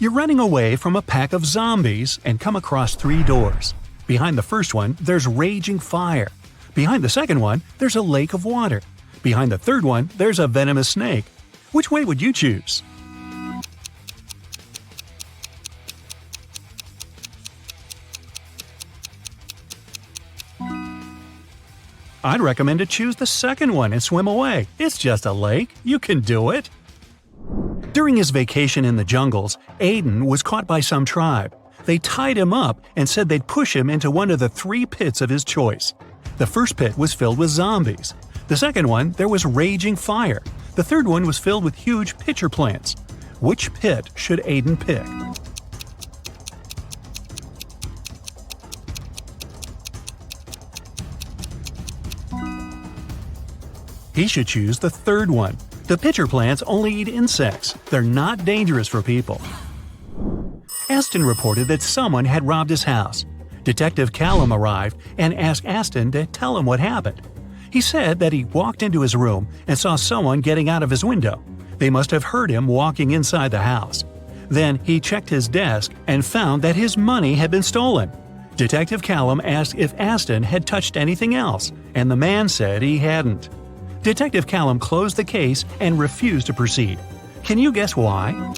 You're running away from a pack of zombies and come across 3 doors. Behind the first one, there's raging fire. Behind the second one, there's a lake of water. Behind the third one, there's a venomous snake. Which way would you choose? I'd recommend to choose the second one and swim away. It's just a lake. You can do it. During his vacation in the jungles, Aiden was caught by some tribe. They tied him up and said they'd push him into one of the 3 pits of his choice. The first pit was filled with zombies. The second one, there was raging fire. The third one was filled with huge pitcher plants. Which pit should Aiden pick? He should choose the third one. The pitcher plants only eat insects. They're not dangerous for people. Aston reported that someone had robbed his house. Detective Callum arrived and asked Aston to tell him what happened. He said that he walked into his room and saw someone getting out of his window. They must have heard him walking inside the house. Then he checked his desk and found that his money had been stolen. Detective Callum asked if Aston had touched anything else, and the man said he hadn't. Detective Callum closed the case and refused to proceed. Can you guess why?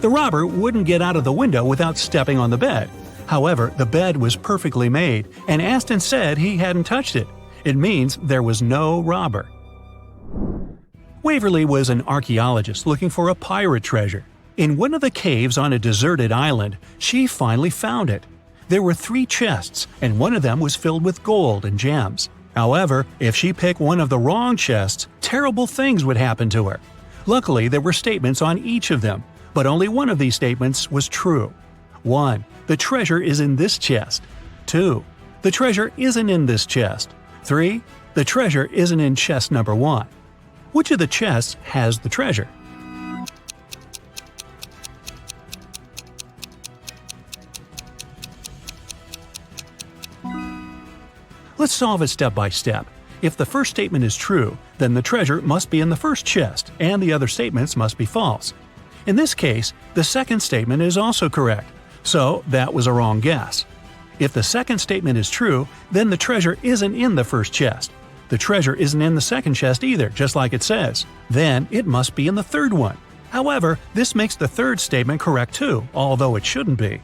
The robber wouldn't get out of the window without stepping on the bed. However, the bed was perfectly made, and Aston said he hadn't touched it. It means there was no robber. Waverly was an archaeologist looking for a pirate treasure. In one of the caves on a deserted island, she finally found it. There were 3 chests, and one of them was filled with gold and gems. However, if she picked one of the wrong chests, terrible things would happen to her. Luckily, there were statements on each of them, but only one of these statements was true. 1. The treasure is in this chest. 2. The treasure isn't in this chest. 3. The treasure isn't in chest number 1. Which of the chests has the treasure? Let's solve it step by step. If the first statement is true, then the treasure must be in the first chest, and the other statements must be false. In this case, the second statement is also correct, so that was a wrong guess. If the second statement is true, then the treasure isn't in the first chest. The treasure isn't in the second chest either, just like it says. Then it must be in the third one. However, this makes the third statement correct too, although it shouldn't be.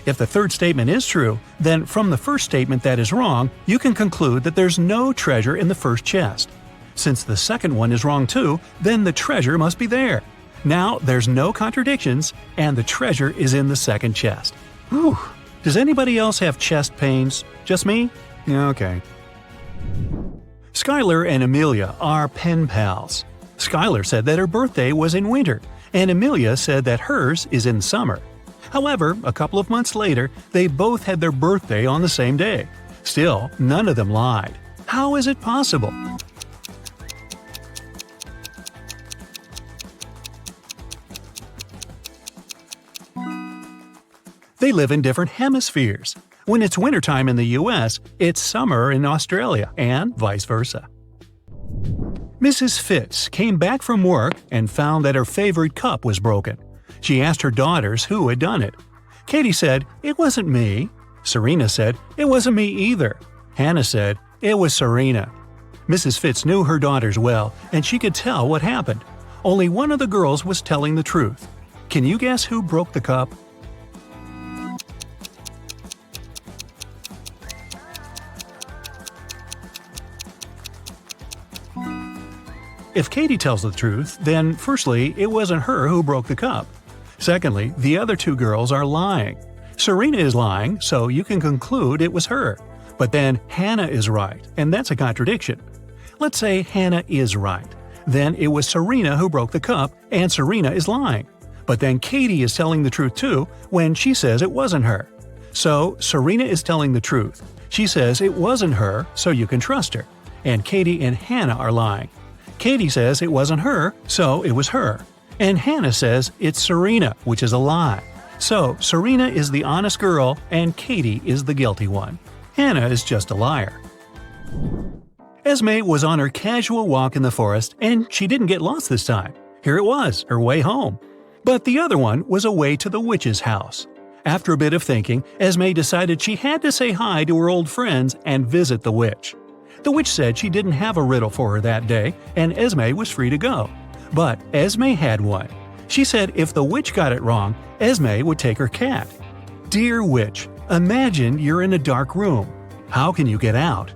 If the third statement is true, then from the first statement that is wrong, you can conclude that there's no treasure in the first chest. Since the second one is wrong too, then the treasure must be there. Now there's no contradictions, and the treasure is in the second chest. Whew. Does anybody else have chest pains? Just me? Okay. Skylar and Amelia are pen pals. Skylar said that her birthday was in winter, and Amelia said that hers is in summer. However, a couple of months later, they both had their birthday on the same day. Still, none of them lied. How is it possible? They live in different hemispheres. When it's wintertime in the US, it's summer in Australia, and vice versa. Mrs. Fitz came back from work and found that her favorite cup was broken. She asked her daughters who had done it. Katie said, "It wasn't me." Serena said, "It wasn't me either." Hannah said, "It was Serena." Mrs. Fitz knew her daughters well, and she could tell what happened. Only one of the girls was telling the truth. Can you guess who broke the cup? If Katie tells the truth, then firstly, it wasn't her who broke the cup. Secondly, the other 2 girls are lying. Serena is lying, so you can conclude it was her. But then Hannah is right, and that's a contradiction. Let's say Hannah is right. Then it was Serena who broke the cup, and Serena is lying. But then Katie is telling the truth too when she says it wasn't her. So Serena is telling the truth. She says it wasn't her, so you can trust her. And Katie and Hannah are lying. Katie says it wasn't her, so it was her. And Hannah says it's Serena, which is a lie. So Serena is the honest girl, and Katie is the guilty one. Hannah is just a liar. Esme was on her casual walk in the forest, and she didn't get lost this time. Here it was, her way home. But the other one was a way to the witch's house. After a bit of thinking, Esme decided she had to say hi to her old friends and visit the witch. The witch said she didn't have a riddle for her that day, and Esme was free to go. But Esme had one. She said if the witch got it wrong, Esme would take her cat. Dear witch, imagine you're in a dark room. How can you get out?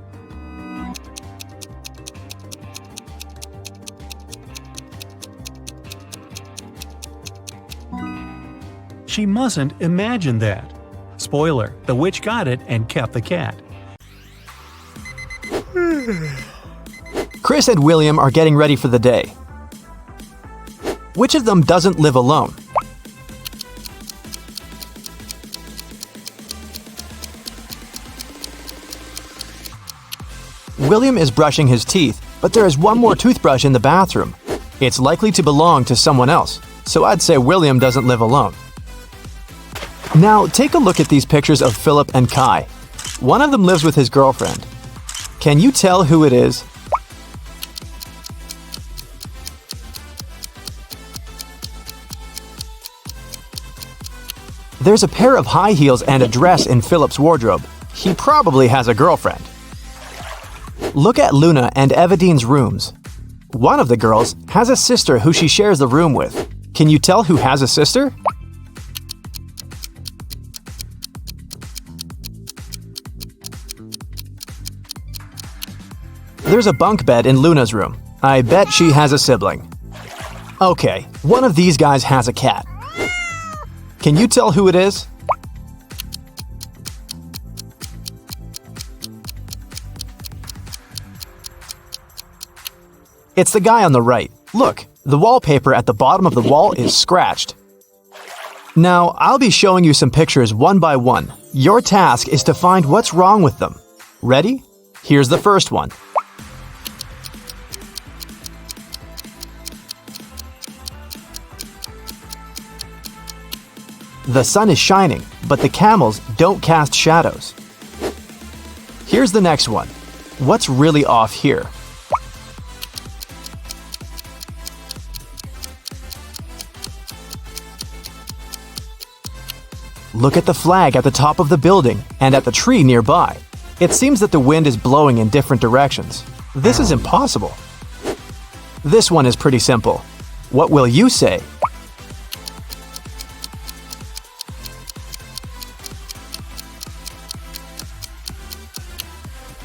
She mustn't imagine that. Spoiler, the witch got it and kept the cat. Chris and William are getting ready for the day. Which of them doesn't live alone? William is brushing his teeth, but there is one more toothbrush in the bathroom. It's likely to belong to someone else, so I'd say William doesn't live alone. Now, take a look at these pictures of Philip and Kai. One of them lives with his girlfriend. Can you tell who it is? There's a pair of high heels and a dress in Philip's wardrobe. He probably has a girlfriend. Look at Luna and Evadine's rooms. One of the girls has a sister who she shares the room with. Can you tell who has a sister? There's a bunk bed in Luna's room. I bet she has a sibling. Okay, one of these guys has a cat. Can you tell who it is? It's the guy on the right. Look, the wallpaper at the bottom of the wall is scratched. Now, I'll be showing you some pictures one by one. Your task is to find what's wrong with them. Ready? Here's the first one. The sun is shining, but the camels don't cast shadows. Here's the next one. What's really off here? Look at the flag at the top of the building and at the tree nearby. It seems that the wind is blowing in different directions. This is impossible. This one is pretty simple. What will you say?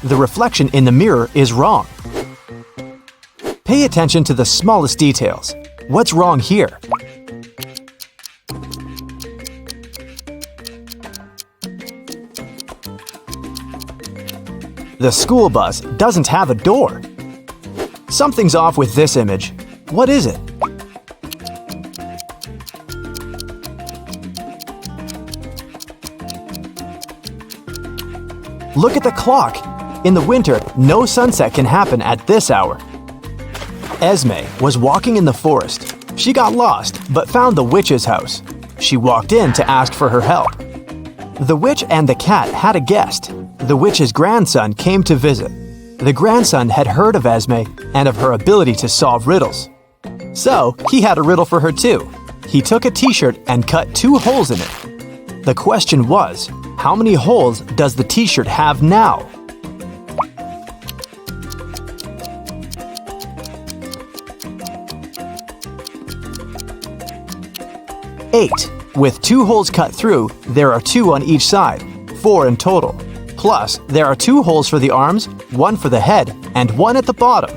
The reflection in the mirror is wrong. Pay attention to the smallest details. What's wrong here? The school bus doesn't have a door. Something's off with this image. What is it? Look at the clock. In the winter, no sunset can happen at this hour. Esme was walking in the forest. She got lost, but found the witch's house. She walked in to ask for her help. The witch and the cat had a guest. The witch's grandson came to visit. The grandson had heard of Esme and of her ability to solve riddles. So, he had a riddle for her too. He took a t-shirt and cut 2 holes in it. The question was, how many holes does the t-shirt have now? Eight. With 2 holes cut through, there are 2 on each side, 4 in total. Plus, there are 2 holes for the arms, 1 for the head, and 1 at the bottom.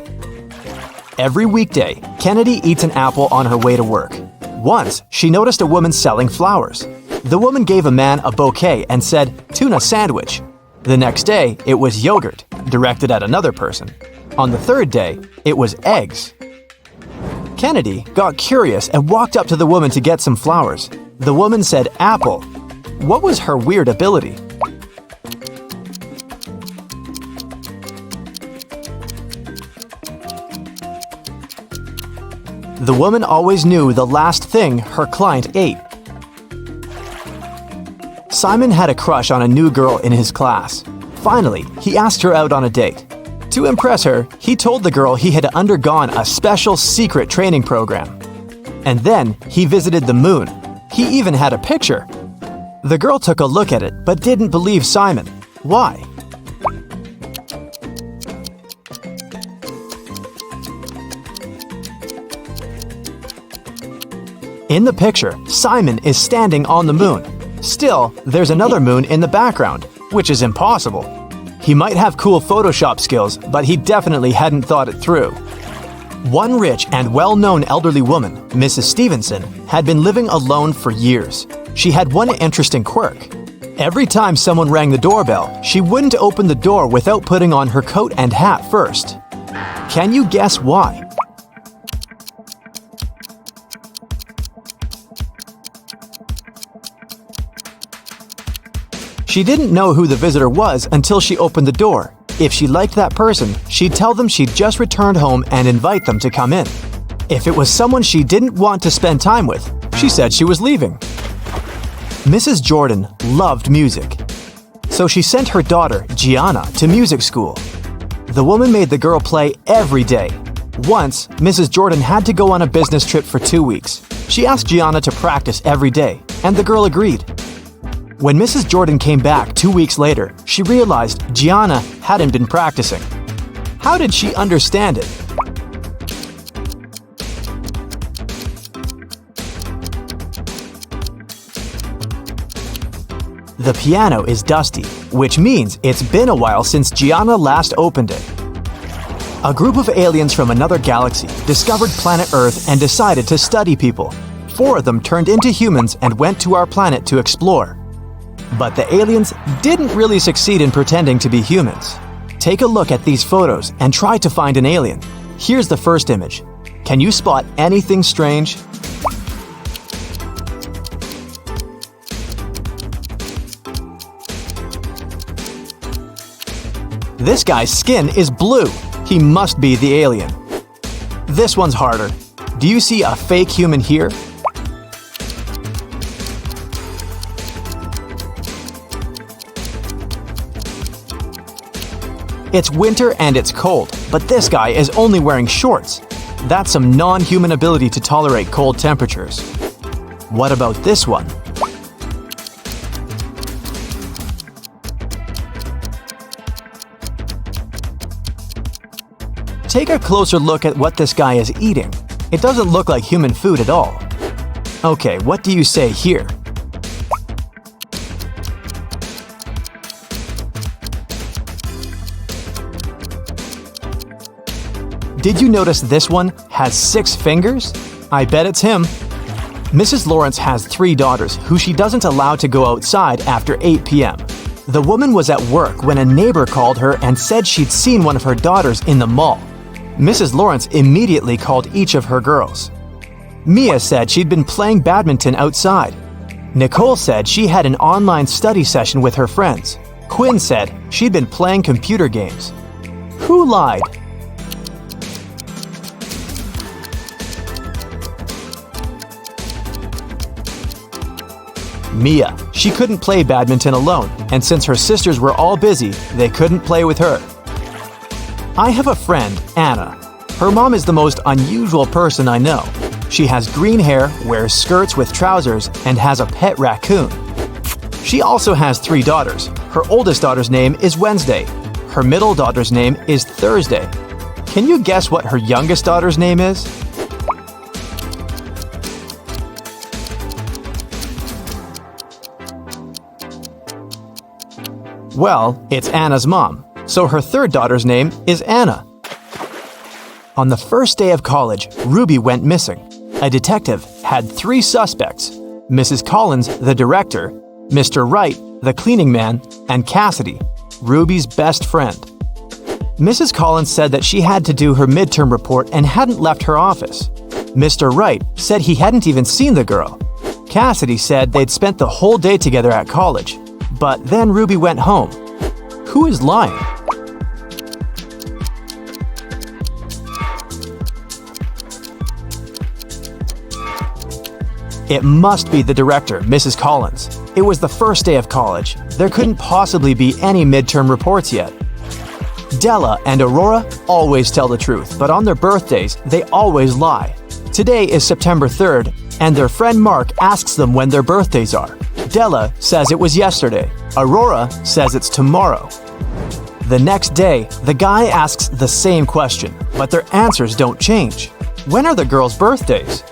Every weekday, Kennedy eats an apple on her way to work. Once, she noticed a woman selling flowers. The woman gave a man a bouquet and said, "Tuna sandwich." The next day, it was yogurt, directed at another person. On the 3rd day, it was eggs. Kennedy got curious and walked up to the woman to get some flowers. The woman said apple. What was her weird ability? The woman always knew the last thing her client ate. Simon had a crush on a new girl in his class. Finally, he asked her out on a date. To impress her, he told the girl he had undergone a special secret training program. And then he visited the moon. He even had a picture. The girl took a look at it but didn't believe Simon. Why? In the picture, Simon is standing on the moon. Still, there's another moon in the background, which is impossible. He might have cool Photoshop skills, but he definitely hadn't thought it through. One rich and well-known elderly woman, Mrs. Stevenson, had been living alone for years. She had one interesting quirk. Every time someone rang the doorbell, she wouldn't open the door without putting on her coat and hat first. Can you guess why? She didn't know who the visitor was until she opened the door. If she liked that person, she'd tell them she'd just returned home and invite them to come in. If it was someone she didn't want to spend time with, she said she was leaving. Mrs. Jordan loved music, so she sent her daughter, Gianna, to music school. The woman made the girl play every day. Once, Mrs. Jordan had to go on a business trip for 2 weeks. She asked Gianna to practice every day, and the girl agreed. When Mrs. Jordan came back 2 weeks later, she realized Gianna hadn't been practicing. How did she understand it? The piano is dusty, which means it's been a while since Gianna last opened it. A group of aliens from another galaxy discovered planet Earth and decided to study people. 4 of them turned into humans and went to our planet to explore. But the aliens didn't really succeed in pretending to be humans. Take a look at these photos and try to find an alien. Here's the first image. Can you spot anything strange? This guy's skin is blue. He must be the alien. This one's harder. Do you see a fake human here? It's winter and it's cold, but this guy is only wearing shorts. That's some non-human ability to tolerate cold temperatures. What about this one? Take a closer look at what this guy is eating. It doesn't look like human food at all. Okay, what do you say here? Did you notice this one has 6 fingers? I bet it's him. Mrs. Lawrence has 3 daughters who she doesn't allow to go outside after 8 p.m. The woman was at work when a neighbor called her and said she'd seen one of her daughters in the mall. Mrs. Lawrence immediately called each of her girls. Mia said she'd been playing badminton outside. Nicole said she had an online study session with her friends. Quinn said she'd been playing computer games. Who lied? Mia. She couldn't play badminton alone, and since her sisters were all busy, they couldn't play with her. I have a friend, Anna. Her mom is the most unusual person I know. She has green hair, wears skirts with trousers, and has a pet raccoon. She also has 3 daughters. Her oldest daughter's name is Wednesday. Her middle daughter's name is Thursday. Can you guess what her youngest daughter's name is? Well, it's Anna's mom, so her 3rd daughter's name is Anna. On the first day of college, Ruby went missing. A detective had 3 suspects: Mrs. Collins, the director, Mr. Wright, the cleaning man, and Cassidy, Ruby's best friend. Mrs. Collins said that she had to do her midterm report and hadn't left her office. Mr. Wright said he hadn't even seen the girl. Cassidy said they'd spent the whole day together at college. But then Ruby went home. Who is lying? It must be the director, Mrs. Collins. It was the first day of college. There couldn't possibly be any midterm reports yet. Della and Aurora always tell the truth, but on their birthdays, they always lie. Today is September 3rd, and their friend Mark asks them when their birthdays are. Della says it was yesterday. Aurora says it's tomorrow. The next day, the guy asks the same question, but their answers don't change. When are the girls' birthdays?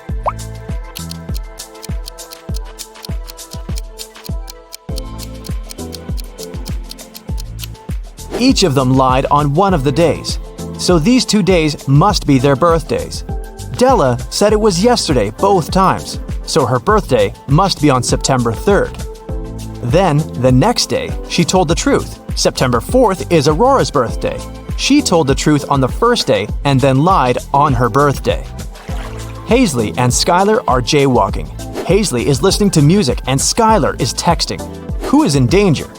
Each of them lied on one of the days, so these 2 days must be their birthdays. Della said it was yesterday both times, so her birthday must be on September 3rd. Then, the next day, she told the truth. September 4th is Aurora's birthday. She told the truth on the first day and then lied on her birthday. Hazley and Skylar are jaywalking. Hazley is listening to music and Skylar is texting. Who is in danger?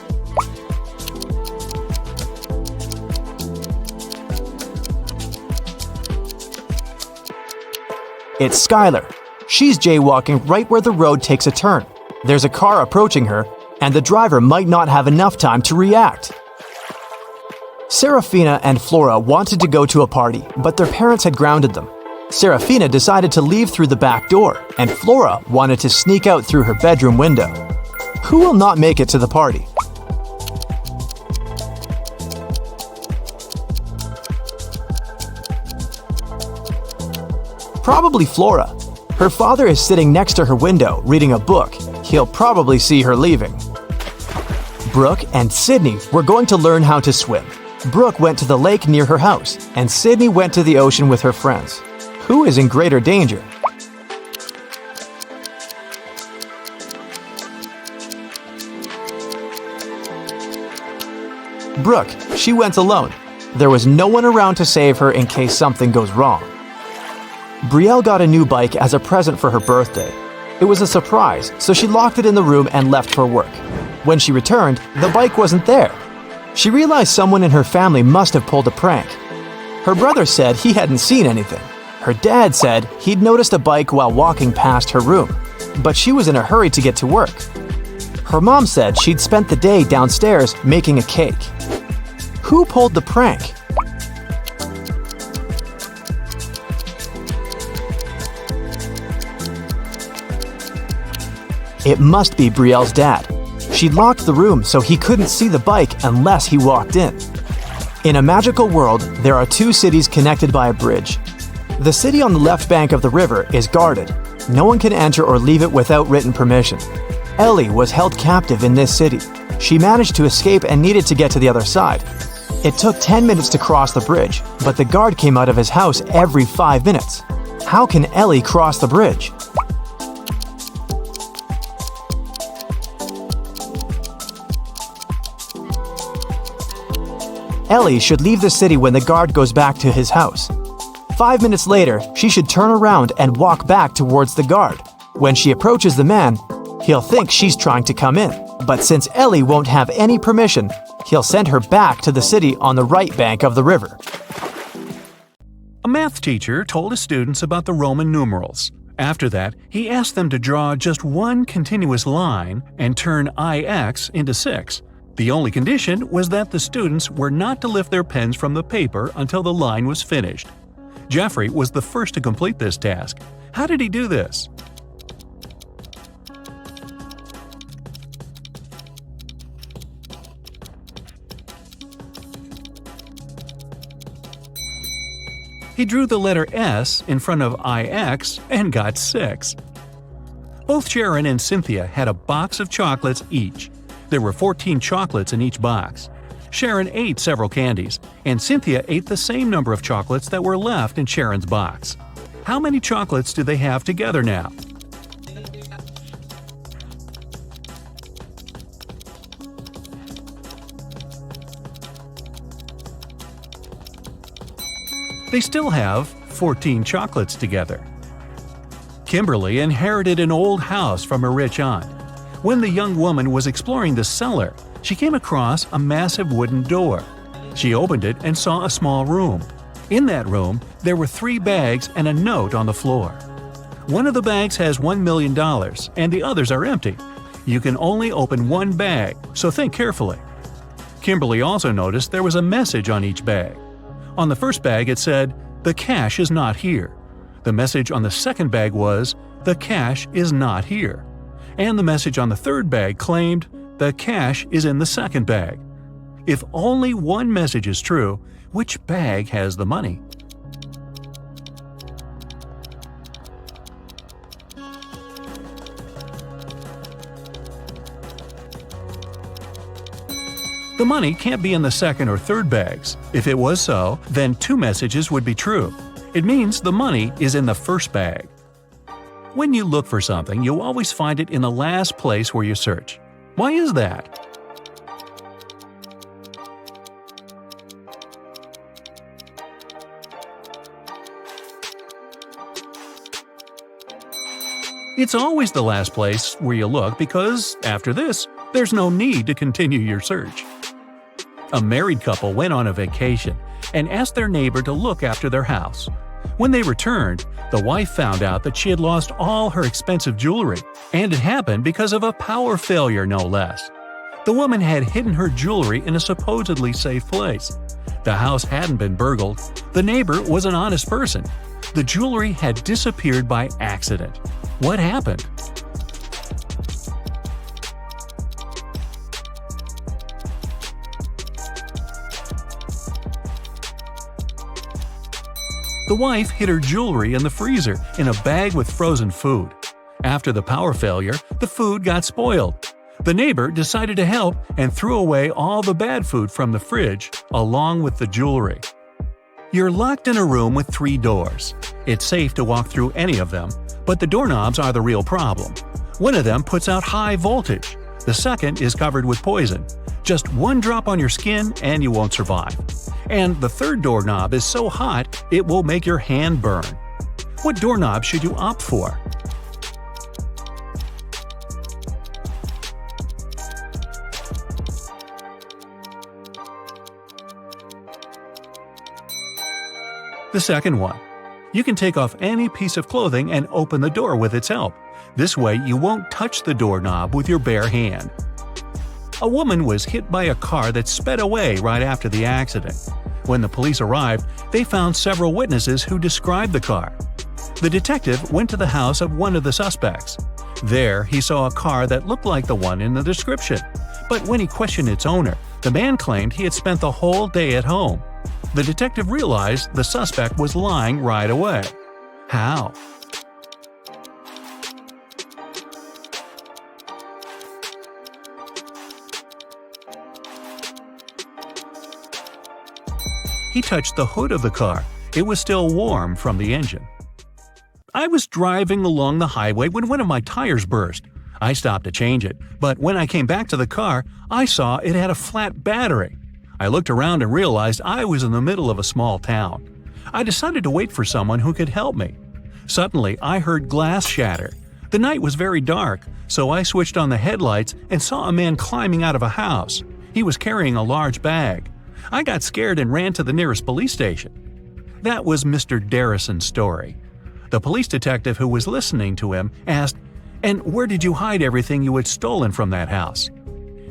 It's Skylar. She's jaywalking right where the road takes a turn. There's a car approaching her, and the driver might not have enough time to react. Serafina and Flora wanted to go to a party, but their parents had grounded them. Serafina decided to leave through the back door, and Flora wanted to sneak out through her bedroom window. Who will not make it to the party? Probably Flora. Her father is sitting next to her window reading a book. He'll probably see her leaving. Brooke and Sydney were going to learn how to swim. Brooke went to the lake near her house, and Sydney went to the ocean with her friends. Who is in greater danger? Brooke, she went alone. There was no one around to save her in case something goes wrong. Brielle got a new bike as a present for her birthday. It was a surprise, so she locked it in the room and left for work. When she returned, the bike wasn't there. She realized someone in her family must have pulled a prank. Her brother said he hadn't seen anything. Her dad said he'd noticed a bike while walking past her room, but she was in a hurry to get to work. Her mom said she'd spent the day downstairs making a cake. Who pulled the prank? It must be Brielle's dad. She locked the room so he couldn't see the bike unless he walked in. In a magical world, there are 2 cities connected by a bridge. The city on the left bank of the river is guarded. No one can enter or leave it without written permission. Ellie was held captive in this city. She managed to escape and needed to get to the other side. It took 10 minutes to cross the bridge, but the guard came out of his house every 5 minutes. How can Ellie cross the bridge? Ellie should leave the city when the guard goes back to his house. 5 minutes later, she should turn around and walk back towards the guard. When she approaches the man, he'll think she's trying to come in. But since Ellie won't have any permission, he'll send her back to the city on the right bank of the river. A math teacher told his students about the Roman numerals. After that, he asked them to draw just one continuous line and turn IX into 6. The only condition was that the students were not to lift their pens from the paper until the line was finished. Jeffrey was the first to complete this task. How did he do this? He drew the letter S in front of IX and got 6. Both Sharon and Cynthia had a box of chocolates each. There were 14 chocolates in each box. Sharon ate several candies, and Cynthia ate the same number of chocolates that were left in Sharon's box. How many chocolates do they have together now? They still have 14 chocolates together. Kimberly inherited an old house from her rich aunt. When the young woman was exploring the cellar, she came across a massive wooden door. She opened it and saw a small room. In that room, there were 3 bags and a note on the floor. One of the bags has $1 million and the others are empty. You can only open one bag, so think carefully. Kimberly also noticed there was a message on each bag. On the first bag it said, "The cash is not here." The message on the second bag was, "The cash is not here." And the message on the third bag claimed, "The cash is in the second bag." If only one message is true, which bag has the money? The money can't be in the second or third bags. If it was so, then two messages would be true. It means the money is in the first bag. When you look for something, you always find it in the last place where you search. Why is that? It's always the last place where you look because, after this, there's no need to continue your search. A married couple went on a vacation and asked their neighbor to look after their house. When they returned, the wife found out that she had lost all her expensive jewelry, and it happened because of a power failure, no less. The woman had hidden her jewelry in a supposedly safe place. The house hadn't been burgled. The neighbor was an honest person. The jewelry had disappeared by accident. What happened? The wife hid her jewelry in the freezer in a bag with frozen food. After the power failure, the food got spoiled. The neighbor decided to help and threw away all the bad food from the fridge, along with the jewelry. You're locked in a room with 3 doors. It's safe to walk through any of them, but the doorknobs are the real problem. One of them puts out high voltage. The second is covered with poison. Just one drop on your skin and you won't survive. And the third doorknob is so hot it will make your hand burn. What doorknob should you opt for? The second one. You can take off any piece of clothing and open the door with its help. This way you won't touch the doorknob with your bare hand. A woman was hit by a car that sped away right after the accident. When the police arrived, they found several witnesses who described the car. The detective went to the house of one of the suspects. There, he saw a car that looked like the one in the description. But when he questioned its owner, the man claimed he had spent the whole day at home. The detective realized the suspect was lying right away. How? He touched the hood of the car. It was still warm from the engine. I was driving along the highway when one of my tires burst. I stopped to change it, but when I came back to the car, I saw it had a flat battery. I looked around and realized I was in the middle of a small town. I decided to wait for someone who could help me. Suddenly, I heard glass shatter. The night was very dark, so I switched on the headlights and saw a man climbing out of a house. He was carrying a large bag. I got scared and ran to the nearest police station. That was Mr. Darrison's story. The police detective who was listening to him asked, "And where did you hide everything you had stolen from that house?"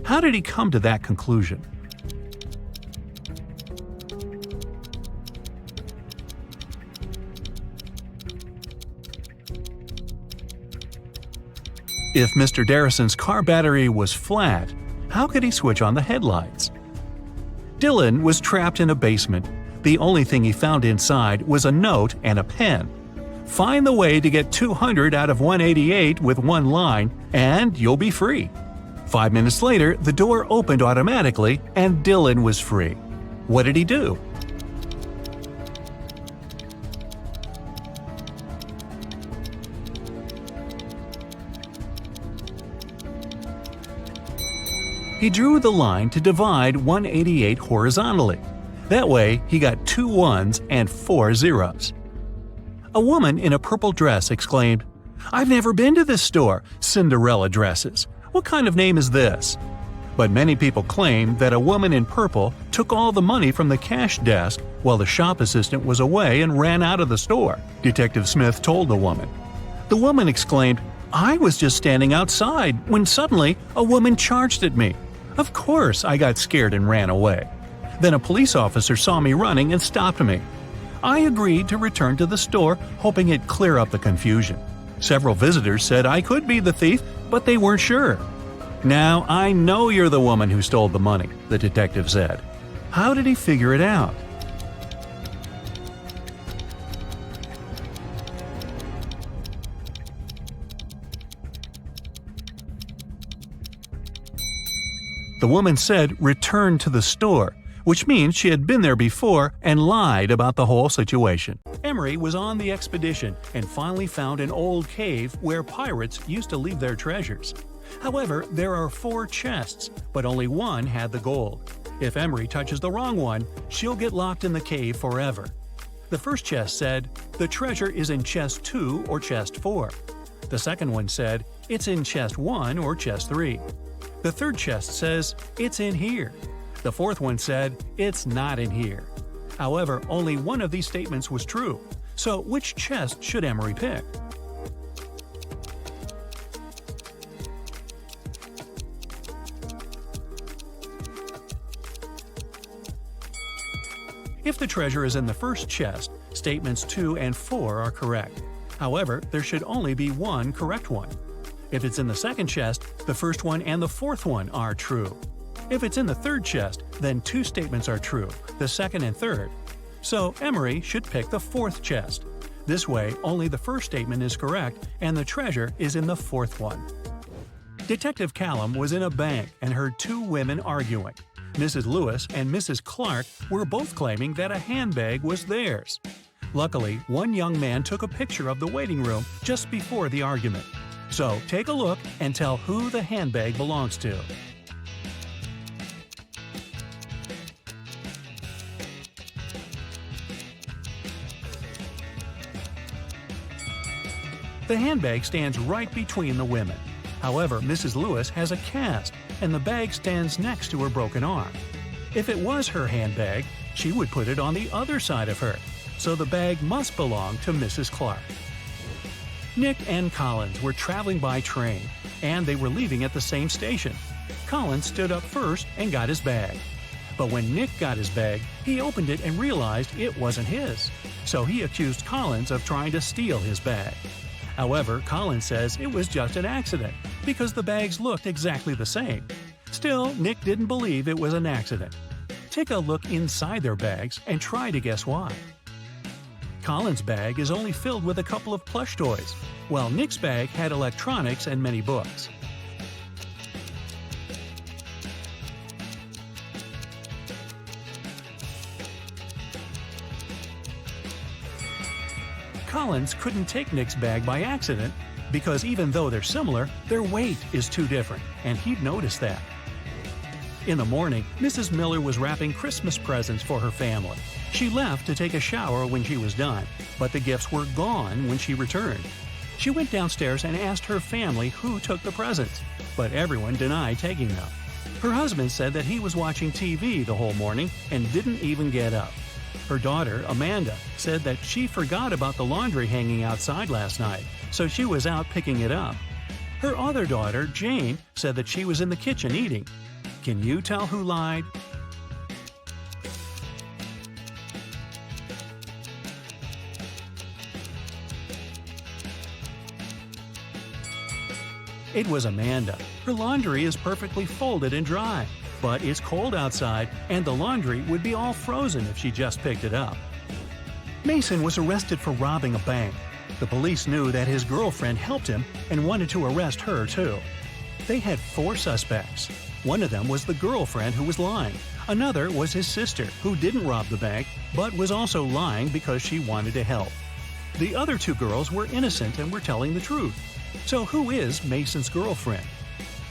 How did he come to that conclusion? If Mr. Darrison's car battery was flat, how could he switch on the headlights? Dylan was trapped in a basement. The only thing he found inside was a note and a pen. Find the way to get 200 out of 188 with one line, and you'll be free. 5 minutes later, the door opened automatically, and Dylan was free. What did he do? He drew the line to divide 188 horizontally. That way, he got 2 ones and 4 zeros. A woman in a purple dress exclaimed, "I've never been to this store, Cinderella dresses. What kind of name is this?" But many people claim that a woman in purple took all the money from the cash desk while the shop assistant was away and ran out of the store, Detective Smith told the woman. The woman exclaimed, "I was just standing outside when suddenly a woman charged at me. Of course, I got scared and ran away. Then a police officer saw me running and stopped me. I agreed to return to the store, hoping it'd clear up the confusion. Several visitors said I could be the thief, but they weren't sure. Now I know you're the woman who stole the money, the detective said. How did he figure it out? The woman said return to the store, which means she had been there before and lied about the whole situation. Emery was on the expedition and finally found an old cave where pirates used to leave their treasures. However, there are 4 chests, but only one had the gold. If Emery touches the wrong one, she'll get locked in the cave forever. The first chest said, the treasure is in chest 2 or chest 4. The second one said, it's in chest 1 or chest 3. The third chest says, it's in here. The fourth one said, it's not in here. However, only one of these statements was true. So which chest should Emery pick? If the treasure is in the first chest, statements 2 and 4 are correct. However, there should only be one correct one. If it's in the second chest, the first one and the fourth one are true. If it's in the third chest, then 2 statements are true, the second and third. So Emery should pick the fourth chest. This way, only the first statement is correct and the treasure is in the fourth one. Detective Callum was in a bank and heard 2 women arguing. Mrs. Lewis and Mrs. Clark were both claiming that a handbag was theirs. Luckily, one young man took a picture of the waiting room just before the argument. So take a look and tell who the handbag belongs to. The handbag stands right between the women. However, Mrs. Lewis has a cast, and the bag stands next to her broken arm. If it was her handbag, she would put it on the other side of her, so the bag must belong to Mrs. Clark. Nick and Collins were traveling by train, and they were leaving at the same station. Collins stood up first and got his bag. But when Nick got his bag, he opened it and realized it wasn't his. So he accused Collins of trying to steal his bag. However, Collins says it was just an accident, because the bags looked exactly the same. Still, Nick didn't believe it was an accident. Take a look inside their bags and try to guess why. Collins' bag is only filled with a couple of plush toys, while Nick's bag had electronics and many books. Collins couldn't take Nick's bag by accident because even though they're similar, their weight is too different, and he'd noticed that. In the morning, Mrs. Miller was wrapping Christmas presents for her family. She left to take a shower when she was done, but the gifts were gone when she returned. She went downstairs and asked her family who took the presents, but everyone denied taking them. Her husband said that he was watching TV the whole morning and didn't even get up. Her daughter, Amanda, said that she forgot about the laundry hanging outside last night, so she was out picking it up. Her other daughter, Jane, said that she was in the kitchen eating. Can you tell who lied? It was Amanda. Her laundry is perfectly folded and dry, but it's cold outside and the laundry would be all frozen if she just picked it up. Mason was arrested for robbing a bank. The police knew that his girlfriend helped him and wanted to arrest her too. They had 4 suspects. One of them was the girlfriend who was lying. Another was his sister, who didn't rob the bank, but was also lying because she wanted to help. The other 2 girls were innocent and were telling the truth. So who is Mason's girlfriend?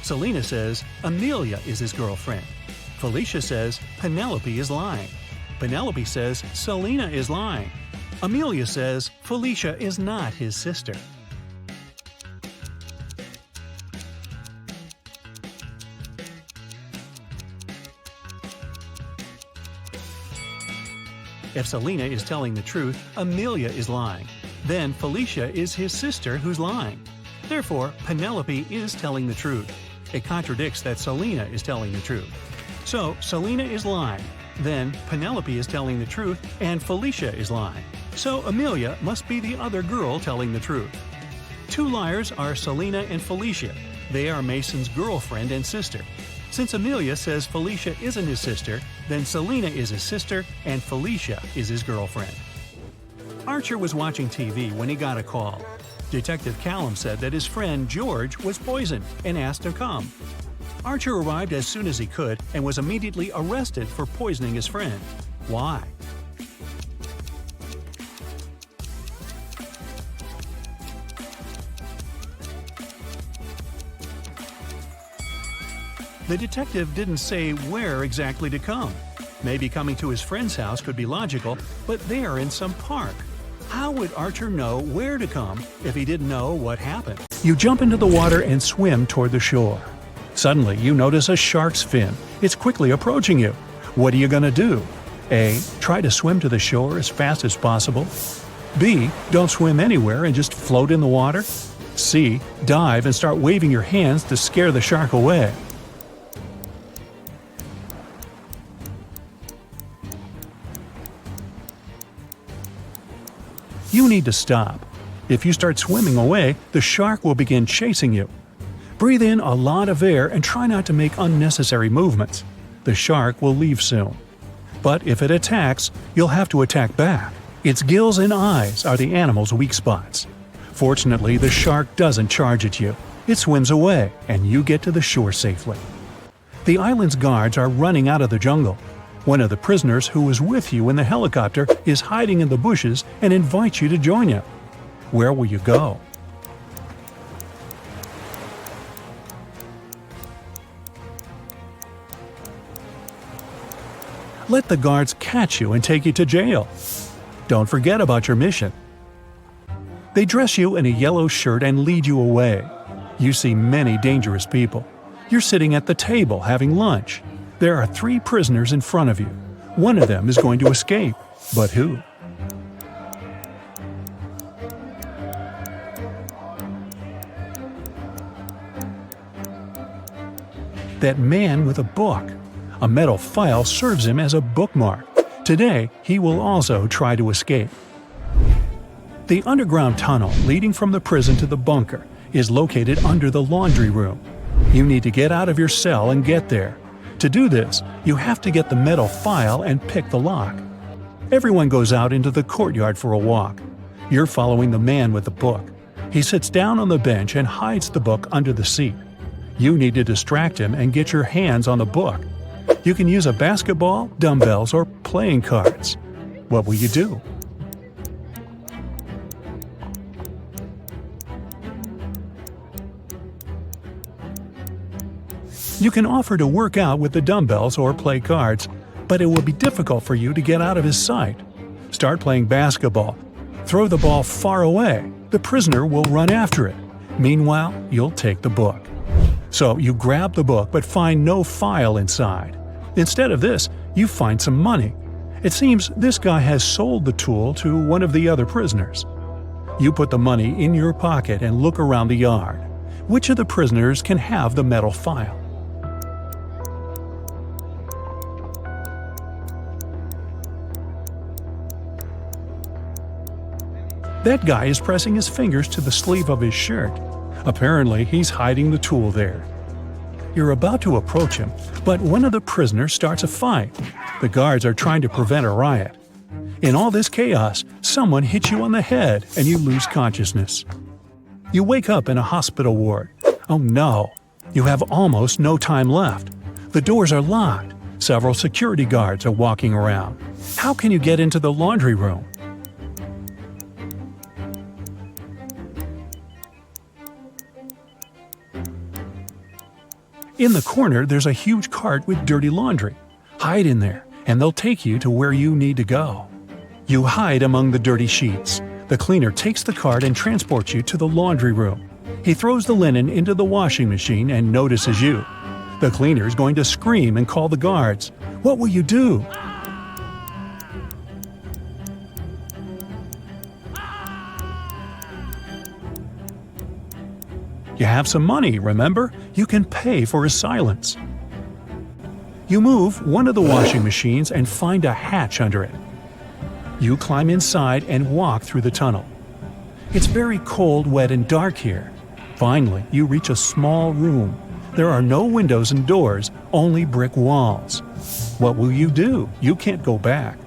Selena says Amelia is his girlfriend. Felicia says Penelope is lying. Penelope says Selena is lying. Amelia says Felicia is not his sister. If Selena is telling the truth, Amelia is lying. Then Felicia is his sister who's lying. Therefore, Penelope is telling the truth. It contradicts that Selena is telling the truth. So, Selena is lying. Then, Penelope is telling the truth, and Felicia is lying. So, Amelia must be the other girl telling the truth. Two liars are Selena and Felicia. They are Mason's girlfriend and sister. Since Amelia says Felicia isn't his sister, then Selena is his sister and Felicia is his girlfriend. Archer was watching TV when he got a call. Detective Callum said that his friend George was poisoned and asked to come. Archer arrived as soon as he could and was immediately arrested for poisoning his friend. Why? The detective didn't say where exactly to come. Maybe coming to his friend's house could be logical, but they are in some park. How would Archer know where to come if he didn't know what happened? You jump into the water and swim toward the shore. Suddenly, you notice a shark's fin. It's quickly approaching you. What are you going to do? A. Try to swim to the shore as fast as possible. B. Don't swim anywhere and just float in the water. C. Dive and start waving your hands to scare the shark away. You need to stop. If you start swimming away, the shark will begin chasing you. Breathe in a lot of air and try not to make unnecessary movements. The shark will leave soon. But if it attacks, you'll have to attack back. Its gills and eyes are the animal's weak spots. Fortunately, the shark doesn't charge at you. It swims away, and you get to the shore safely. The island's guards are running out of the jungle. One of the prisoners who was with you in the helicopter is hiding in the bushes and invites you to join him. Where will you go? Let the guards catch you and take you to jail. Don't forget about your mission. They dress you in a yellow shirt and lead you away. You see many dangerous people. You're sitting at the table having lunch. There are 3 prisoners in front of you. One of them is going to escape. But who? That man with a book. A metal file serves him as a bookmark. Today, he will also try to escape. The underground tunnel leading from the prison to the bunker is located under the laundry room. You need to get out of your cell and get there. To do this, you have to get the metal file and pick the lock. Everyone goes out into the courtyard for a walk. You're following the man with the book. He sits down on the bench and hides the book under the seat. You need to distract him and get your hands on the book. You can use a basketball, dumbbells, or playing cards. What will you do? You can offer to work out with the dumbbells or play cards, but it will be difficult for you to get out of his sight. Start playing basketball. Throw the ball far away. The prisoner will run after it. Meanwhile, you'll take the book. So you grab the book but find no file inside. Instead of this, you find some money. It seems this guy has sold the tool to one of the other prisoners. You put the money in your pocket and look around the yard. Which of the prisoners can have the metal file? That guy is pressing his fingers to the sleeve of his shirt. Apparently, he's hiding the tool there. You're about to approach him, but one of the prisoners starts a fight. The guards are trying to prevent a riot. In all this chaos, someone hits you on the head and you lose consciousness. You wake up in a hospital ward. Oh no! You have almost no time left. The doors are locked. Several security guards are walking around. How can you get into the laundry room? In the corner, there's a huge cart with dirty laundry. Hide in there, and they'll take you to where you need to go. You hide among the dirty sheets. The cleaner takes the cart and transports you to the laundry room. He throws the linen into the washing machine and notices you. The cleaner's going to scream and call the guards. What will you do? You have some money, remember? You can pay for his silence. You move one of the washing machines and find a hatch under it. You climb inside and walk through the tunnel. It's very cold, wet, and dark here. Finally, you reach a small room. There are no windows and doors, only brick walls. What will you do? You can't go back.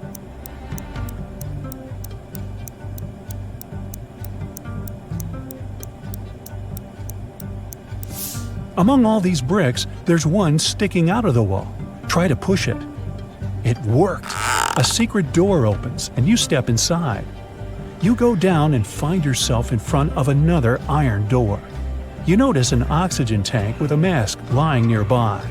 Among all these bricks, there's one sticking out of the wall. Try to push it. It worked. A secret door opens, and you step inside. You go down and find yourself in front of another iron door. You notice an oxygen tank with a mask lying nearby.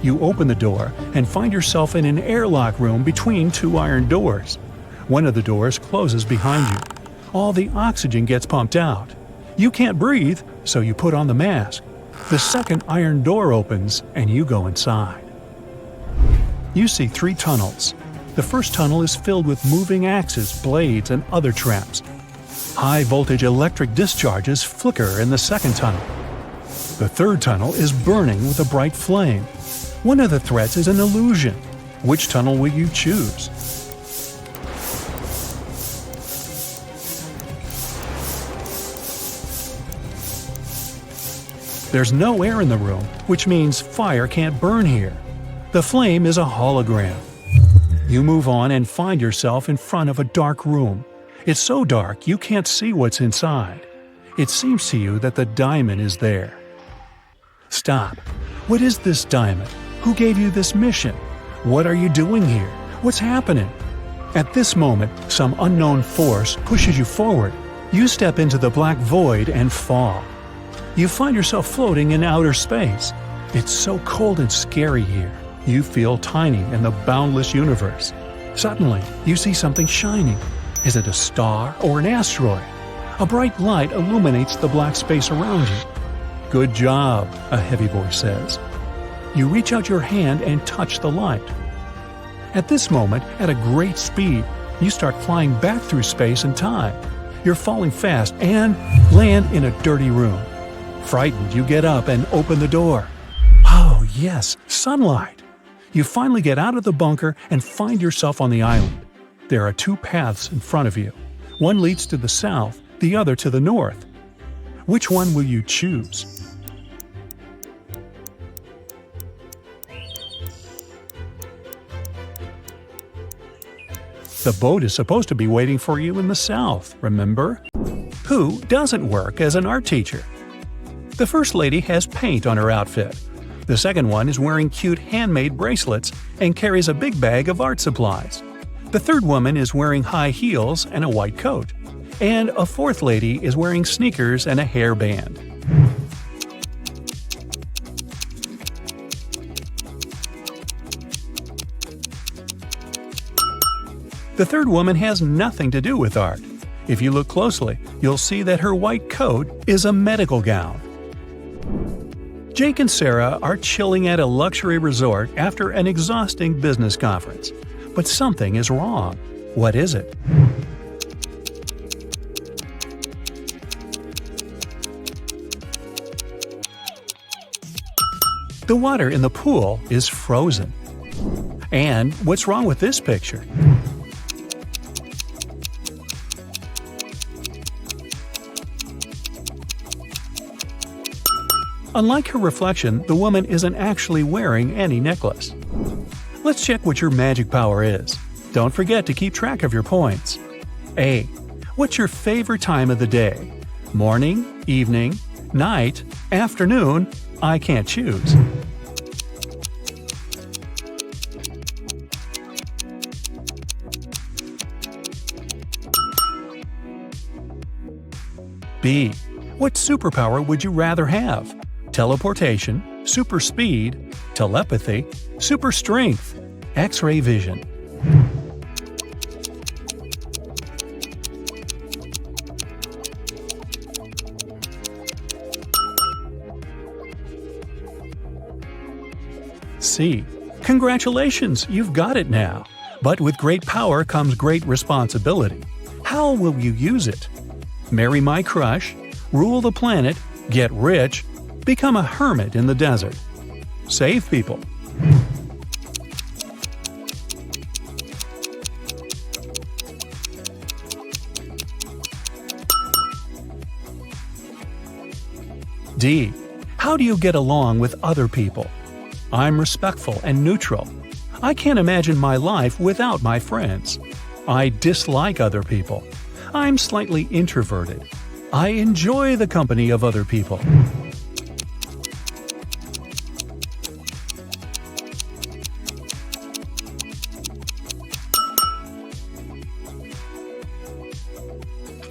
You open the door and find yourself in an airlock room between two iron doors. One of the doors closes behind you. All the oxygen gets pumped out. You can't breathe, so you put on the mask. The second iron door opens, and you go inside. You see 3 tunnels. The first tunnel is filled with moving axes, blades, and other traps. High-voltage electric discharges flicker in the second tunnel. The third tunnel is burning with a bright flame. One of the threats is an illusion. Which tunnel will you choose? There's no air in the room, which means fire can't burn here. The flame is a hologram. You move on and find yourself in front of a dark room. It's so dark you can't see what's inside. It seems to you that the diamond is there. Stop. What is this diamond? Who gave you this mission? What are you doing here? What's happening? At this moment, some unknown force pushes you forward. You step into the black void and fall. You find yourself floating in outer space. It's so cold and scary here. You feel tiny in the boundless universe. Suddenly, you see something shining. Is it a star or an asteroid? A bright light illuminates the black space around you. Good job, a heavy voice says. You reach out your hand and touch the light. At this moment, at a great speed, you start flying back through space and time. You're falling fast and land in a dirty room. Frightened, you get up and open the door. Oh, yes, sunlight. You finally get out of the bunker and find yourself on the island. There are 2 paths in front of you. One leads to the south, the other to the north. Which one will you choose? The boat is supposed to be waiting for you in the south, remember? Who doesn't work as an art teacher? The first lady has paint on her outfit. The second one is wearing cute handmade bracelets and carries a big bag of art supplies. The third woman is wearing high heels and a white coat. And a fourth lady is wearing sneakers and a hairband. The third woman has nothing to do with art. If you look closely, you'll see that her white coat is a medical gown. Jake and Sarah are chilling at a luxury resort after an exhausting business conference. But something is wrong. What is it? The water in the pool is frozen. And what's wrong with this picture? Unlike her reflection, the woman isn't actually wearing any necklace. Let's check what your magic power is. Don't forget to keep track of your points. A. What's your favorite time of the day? Morning, evening, night, afternoon? I can't choose. B. What superpower would you rather have? Teleportation, super speed, telepathy, super strength, X-ray vision. C. Congratulations, you've got it now. But with great power comes great responsibility. How will you use it? Marry my crush, rule the planet, Get rich. Become a hermit in the desert. Save people. D. How do you get along with other people? I'm respectful and neutral. I can't imagine my life without my friends. I dislike other people. I'm slightly introverted. I enjoy the company of other people.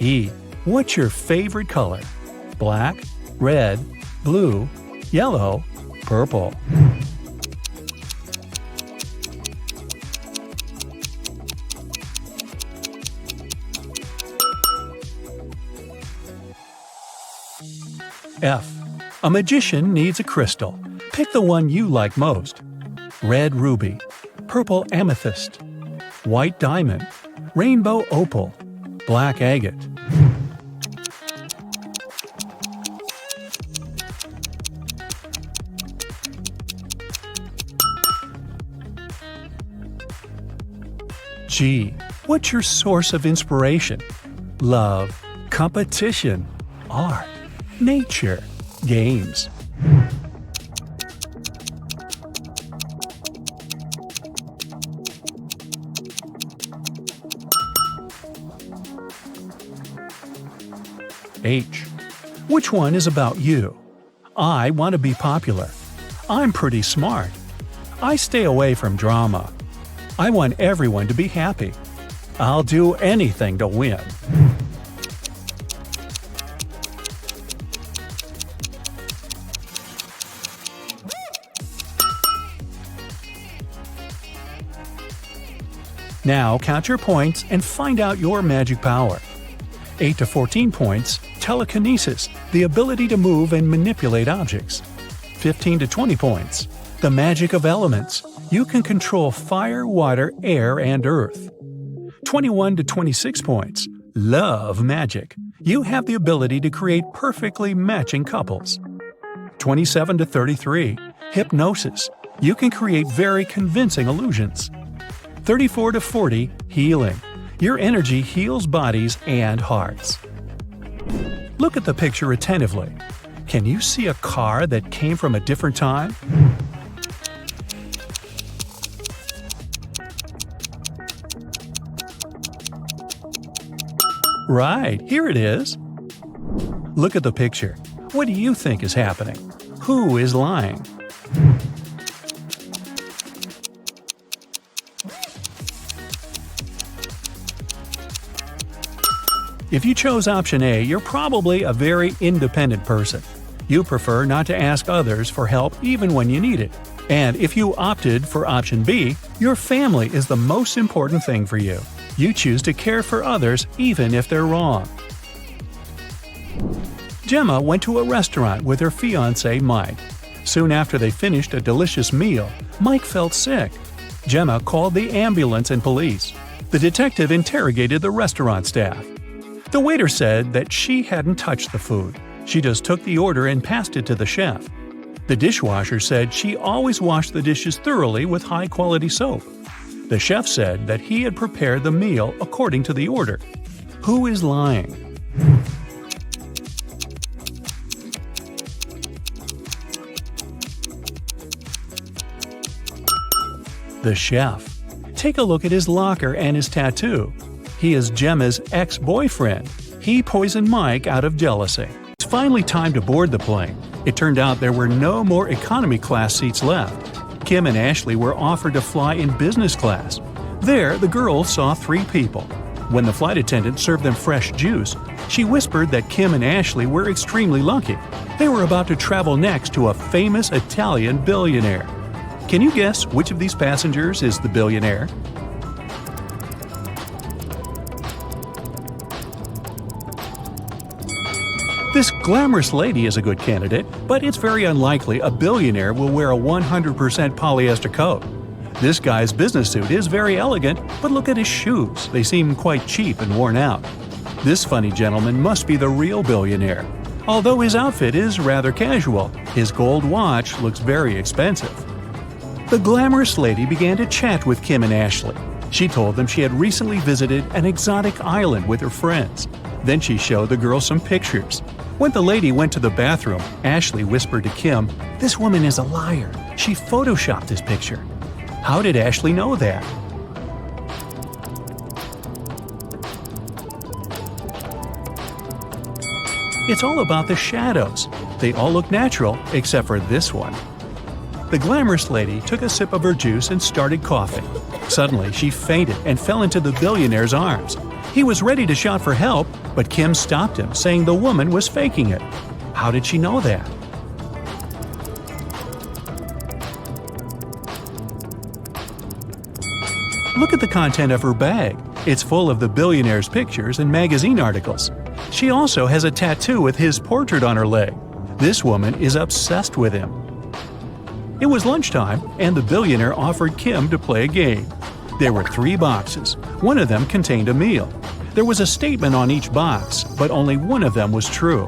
E. What's your favorite color? Black, red, blue, yellow, purple. F. A magician needs a crystal. Pick the one you like most. Red ruby, purple amethyst, white diamond, rainbow opal, black agate. G. What's your source of inspiration? Love, competition, art, nature, games. H. Which one is about you? I want to be popular. I'm pretty smart. I stay away from drama. I want everyone to be happy. I'll do anything to win. Now count your points and find out your magic power. 8 to 14 points, telekinesis, the ability to move and manipulate objects. 15 to 20 points, the magic of elements. You can control fire, water, air, and earth. 21 to 26 points, love magic. You have the ability to create perfectly matching couples. 27 to 33, hypnosis. You can create very convincing illusions. 34 to 40, healing. Your energy heals bodies and hearts. Look at the picture attentively. Can you see a car that came from a different time? Right, here it is. Look at the picture. What do you think is happening? Who is lying? If you chose option A, you're probably a very independent person. You prefer not to ask others for help even when you need it. And if you opted for option B, your family is the most important thing for you. You choose to care for others even if they're wrong. Gemma went to a restaurant with her fiancé Mike. Soon after they finished a delicious meal, Mike felt sick. Gemma called the ambulance and police. The detective interrogated the restaurant staff. The waiter said that she hadn't touched the food. She just took the order and passed it to the chef. The dishwasher said she always washed the dishes thoroughly with high-quality soap. The chef said that he had prepared the meal according to the order. Who is lying? The chef. Take a look at his locker and his tattoo. He is Gemma's ex-boyfriend. He poisoned Mike out of jealousy. It's finally time to board the plane. It turned out there were no more economy class seats left. Kim and Ashley were offered to fly in business class. There, the girls saw 3 people. When the flight attendant served them fresh juice, she whispered that Kim and Ashley were extremely lucky. They were about to travel next to a famous Italian billionaire. Can you guess which of these passengers is the billionaire? This glamorous lady is a good candidate, but it's very unlikely a billionaire will wear a 100% polyester coat. This guy's business suit is very elegant, but look at his shoes. They seem quite cheap and worn out. This funny gentleman must be the real billionaire. Although his outfit is rather casual, his gold watch looks very expensive. The glamorous lady began to chat with Kim and Ashley. She told them she had recently visited an exotic island with her friends. Then she showed the girls some pictures. When the lady went to the bathroom, Ashley whispered to Kim, "This woman is a liar. She photoshopped this picture." How did Ashley know that? It's all about the shadows. They all look natural except for this one. The glamorous lady took a sip of her juice and started coughing. Suddenly, she fainted and fell into the billionaire's arms. He was ready to shout for help, but Kim stopped him, saying the woman was faking it. How did she know that? Look at the content of her bag. It's full of the billionaire's pictures and magazine articles. She also has a tattoo with his portrait on her leg. This woman is obsessed with him. It was lunchtime, and the billionaire offered Kim to play a game. There were 3 boxes. One of them contained a meal. There was a statement on each box, but only one of them was true.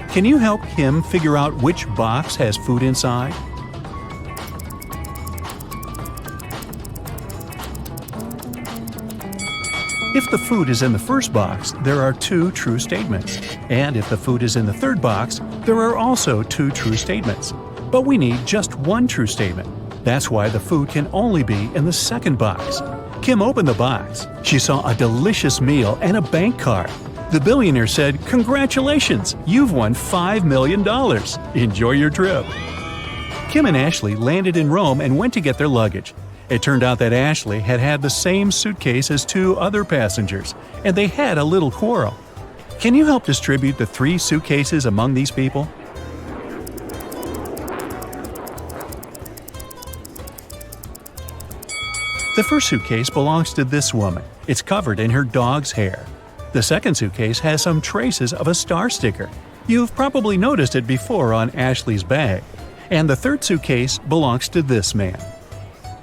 Can you help Kim figure out which box has food inside? If the food is in the first box, there are 2 true statements. And if the food is in the third box, there are also 2 true statements. But we need just 1 true statement. That's why the food can only be in the second box. Kim opened the box. She saw a delicious meal and a bank card. The billionaire said, "Congratulations, you've won $5 million. Enjoy your trip." Kim and Ashley landed in Rome and went to get their luggage. It turned out that Ashley had had the same suitcase as 2 other passengers, and they had a little quarrel. Can you help distribute the 3 suitcases among these people? The first suitcase belongs to this woman. It's covered in her dog's hair. The second suitcase has some traces of a star sticker. You've probably noticed it before on Ashley's bag. And the third suitcase belongs to this man.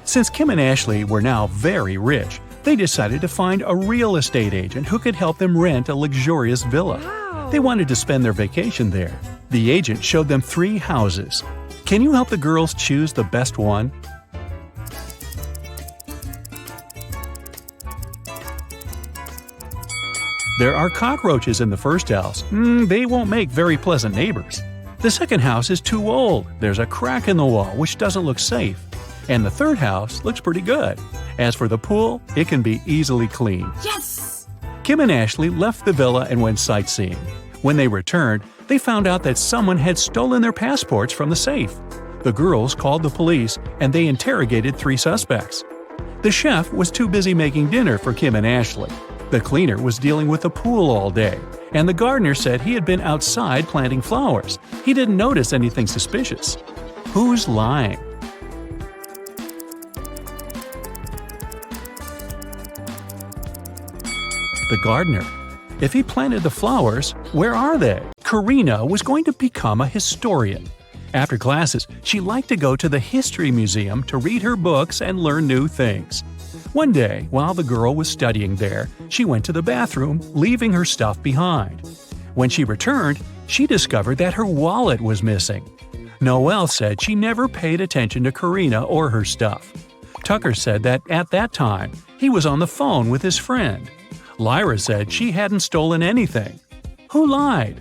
Since Kim and Ashley were now very rich, they decided to find a real estate agent who could help them rent a luxurious villa. They wanted to spend their vacation there. The agent showed them 3 houses. Can you help the girls choose the best one? There are cockroaches in the first house. They won't make very pleasant neighbors. The second house is too old. There's a crack in the wall which doesn't look safe. And the third house looks pretty good. As for the pool, it can be easily cleaned. Yes! Kim and Ashley left the villa and went sightseeing. When they returned, they found out that someone had stolen their passports from the safe. The girls called the police and they interrogated 3 suspects. The chef was too busy making dinner for Kim and Ashley. The cleaner was dealing with the pool all day, and the gardener said he had been outside planting flowers. He didn't notice anything suspicious. Who's lying? The gardener. If he planted the flowers, where are they? Karina was going to become a historian. After classes, she liked to go to the history museum to read her books and learn new things. One day, while the girl was studying there, she went to the bathroom, leaving her stuff behind. When she returned, she discovered that her wallet was missing. Noelle said she never paid attention to Karina or her stuff. Tucker said that at that time, he was on the phone with his friend. Lyra said she hadn't stolen anything. Who lied?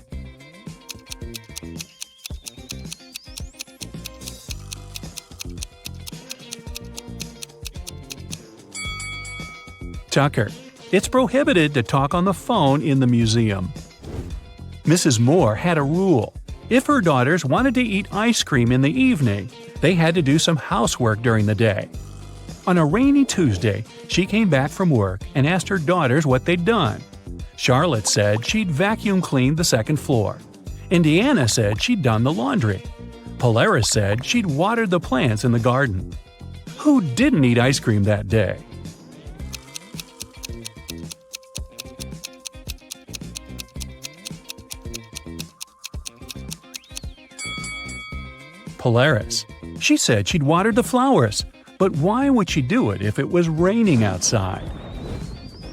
Tucker. It's prohibited to talk on the phone in the museum. Mrs. Moore had a rule. If her daughters wanted to eat ice cream in the evening, they had to do some housework during the day. On a rainy Tuesday, she came back from work and asked her daughters what they'd done. Charlotte said she'd vacuum cleaned the second floor. Indiana said she'd done the laundry. Polaris said she'd watered the plants in the garden. Who didn't eat ice cream that day? Polaris. She said she'd watered the flowers, but why would she do it if it was raining outside?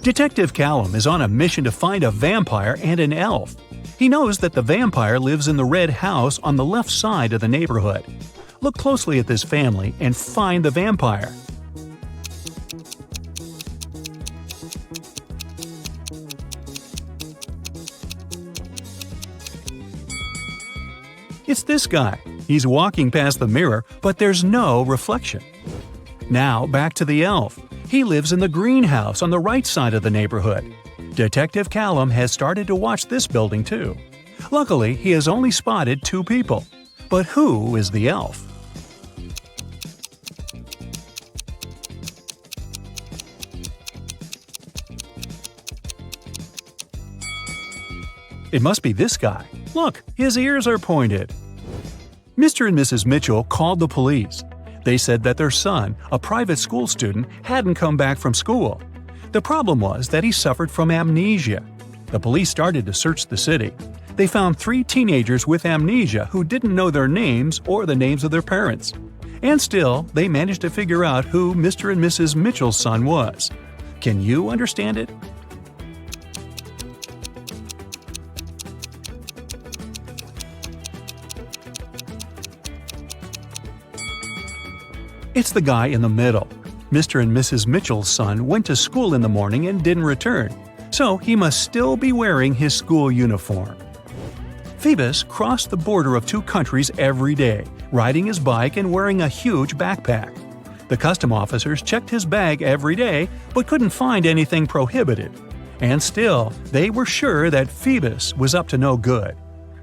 Detective Callum is on a mission to find a vampire and an elf. He knows that the vampire lives in the red house on the left side of the neighborhood. Look closely at this family and find the vampire. It's this guy. He's walking past the mirror, but there's no reflection. Now back to the elf. He lives in the greenhouse on the right side of the neighborhood. Detective Callum has started to watch this building too. Luckily, he has only spotted 2 people. But who is the elf? It must be this guy. Look, his ears are pointed. Mr. and Mrs. Mitchell called the police. They said that their son, a private school student, hadn't come back from school. The problem was that he suffered from amnesia. The police started to search the city. They found 3 teenagers with amnesia who didn't know their names or the names of their parents. And still, they managed to figure out who Mr. and Mrs. Mitchell's son was. Can you understand it? It's the guy in the middle. Mr. and Mrs. Mitchell's son went to school in the morning and didn't return, so he must still be wearing his school uniform. Phoebus crossed the border of 2 countries every day, riding his bike and wearing a huge backpack. The custom officers checked his bag every day but couldn't find anything prohibited. And still, they were sure that Phoebus was up to no good.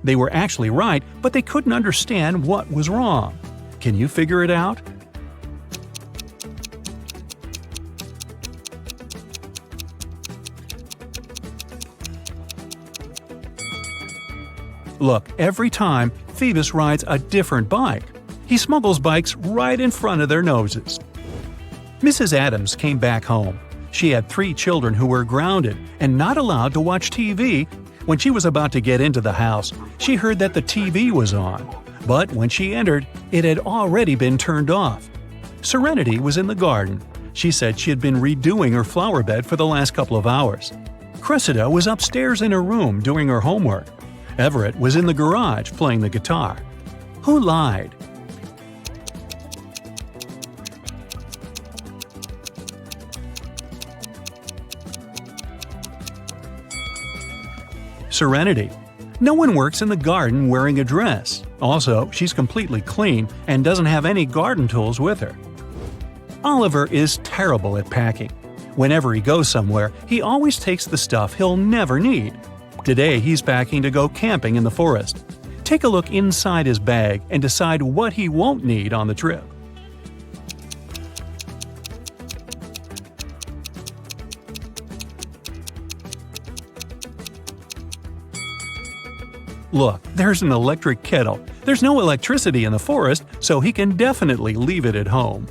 They were actually right, but they couldn't understand what was wrong. Can you figure it out? Look, every time, Phoebus rides a different bike. He smuggles bikes right in front of their noses. Mrs. Adams came back home. She had 3 children who were grounded and not allowed to watch TV. When she was about to get into the house, she heard that the TV was on. But when she entered, it had already been turned off. Serenity was in the garden. She said she had been redoing her flower bed for the last couple of hours. Cressida was upstairs in her room doing her homework. Everett was in the garage playing the guitar. Who lied? Serenity. No one works in the garden wearing a dress. Also, she's completely clean and doesn't have any garden tools with her. Oliver is terrible at packing. Whenever he goes somewhere, he always takes the stuff he'll never need. Today he's packing to go camping in the forest. Take a look inside his bag and decide what he won't need on the trip. Look, there's an electric kettle. There's no electricity in the forest, so he can definitely leave it at home.